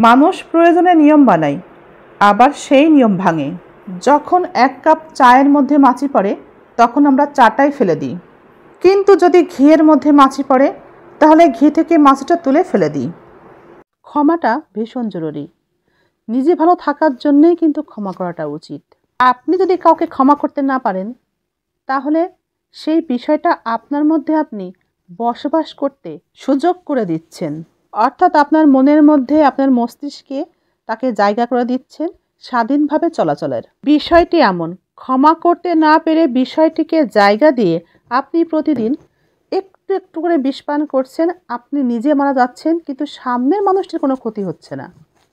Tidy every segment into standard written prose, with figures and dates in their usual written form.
মানুষ প্রয়োজনে নিয়ম বানায়, আবার সেই নিয়ম ভাঙে। যখন 1 কাপ চায়ের মধ্যে মাছি পড়ে তখন আমরা চাটাই ফেলে দিই, কিন্তু যদি ঘিয়ের মধ্যে মাছি পড়ে তাহলে ঘি থেকে মাছিটা তুলে ফেলে দিই। ক্ষমাটা ভীষণ জরুরি। নিজে ভালো থাকার জন্যই কিন্তু ক্ষমা করাটা উচিত। আপনি যদি কাউকে ক্ষমা করতে না পারেন তাহলে সেই বিষয়টা আপনার মধ্যে আপনি বসবাস করতে সুযোগ করে দিচ্ছেন, অর্থাৎ আপনার মনের মধ্যে, আপনার মস্তিষ্কে তাকে জায়গা করে দিচ্ছেন স্বাধীনভাবে চলাচলের। বিষয়টি এমন, ক্ষমা করতে না পেরে বিষয়টিকে জায়গা দিয়ে আপনি প্রতিদিন একটু একটু করে বিষ পান করছেন, আপনি নিজে মারা যাচ্ছেন, কিন্তু সামনের মানুষটির কোনো ক্ষতি হচ্ছে না।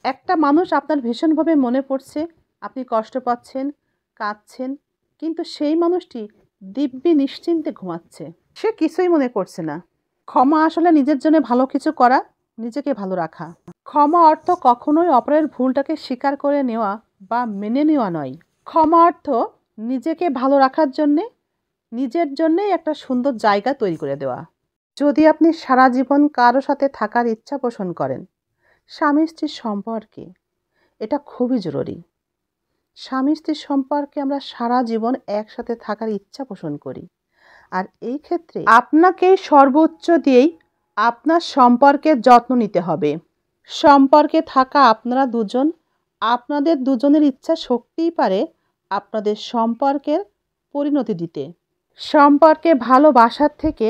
একটা মানুষ আপনার ভীষণভাবে মনে পড়ছে, আপনি কষ্ট পাচ্ছেন, কাঁদছেন, কিন্তু সেই মানুষটি দিব্যি নিশ্চিন্তে ঘুমাচ্ছে, সে কিছুই মনে করছে না। ক্ষমা আসলে নিজের জন্য ভালো কিছু করা, নিজেকে ভালো রাখা। ক্ষমা অর্থ কখনোই অপরের ভুলটাকে স্বীকার করে নেওয়া বা মেনে নেওয়া নয়। ক্ষমা অর্থ নিজেকে ভালো রাখার জন্যে, নিজের জন্যেই একটা সুন্দর জায়গা তৈরি করে দেওয়া। যদি আপনি সারা জীবন কারো সাথে থাকার ইচ্ছা পোষণ করেন, স্বামী স্ত্রীর সম্পর্কে এটা খুবই জরুরি। স্বামী স্ত্রীর সম্পর্কে আমরা সারা জীবন একসাথে থাকার ইচ্ছা পোষণ করি, আর এই ক্ষেত্রে আপনাকেই সর্বোচ্চ দিয়েই আপনার সম্পর্কের যত্ন নিতে হবে। সম্পর্কে থাকা আপনারা দুজন, আপনাদের দুজনের ইচ্ছা শক্তিই পারে আপনাদের সম্পর্কের পরিণতি দিতে। সম্পর্কে ভালোবাসার থেকে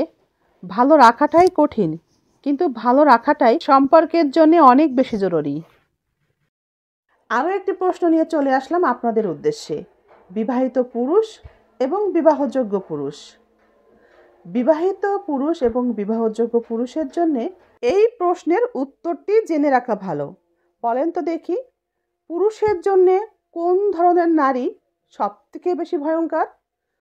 ভালো রাখাটাই কঠিন, কিন্তু ভালো রাখাটাই সম্পর্কের জন্য অনেক বেশি জরুরি। আরও একটি প্রশ্ন নিয়ে চলে আসলাম আপনাদের উদ্দেশ্যে। বিবাহিত পুরুষ এবং বিবাহযোগ্য পুরুষ। বিবাহিত পুরুষ এবং বিবাহযোগ্য পুরুষের জন্য এই প্রশ্নের উত্তরটি জেনে রাখা ভালো। বলেন তো দেখি, পুরুষের জন্য কোন ধরনের নারী সবথেকে বেশি ভয়ঙ্কর?